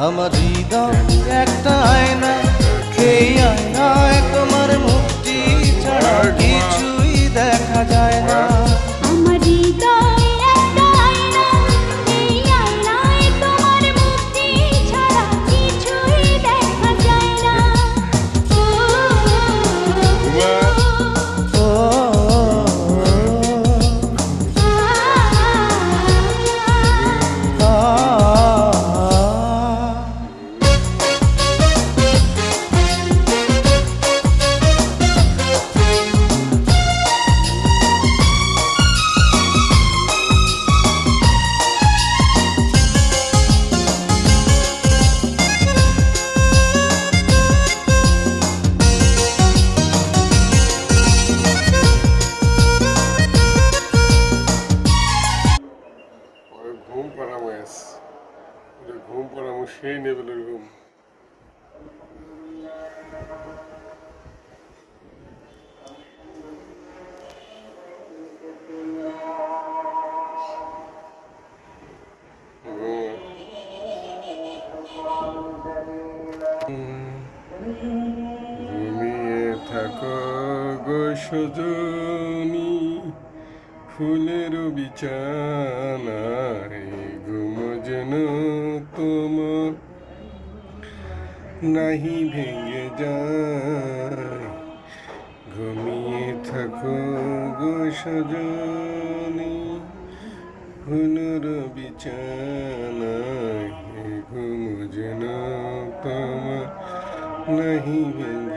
আমার হৃদয় একটা আয়না, সেই আয়নায় তোমার মুক্তি ছাড়া কিছুই দেখা যায় না। আমার হৃদয় একটা আয়না, এই আয়নায় তোমার মুক্তি ছাড়া কিছুই দেখা যায় না। ও ঘুম পাড়ামো ঘুম পাড়ামো সেই লেভেলের ঘুম। ঘুমিয়ে থাকো গো সজনী, ফুলের বিছানায় ঘুম যেন তোমার নাহি ভেঙে যায়। ঘুমিয়ে থাকো গো সজনী, ফুলের বিছানায় ঘুম যেন তোমার নাহি ভেঙে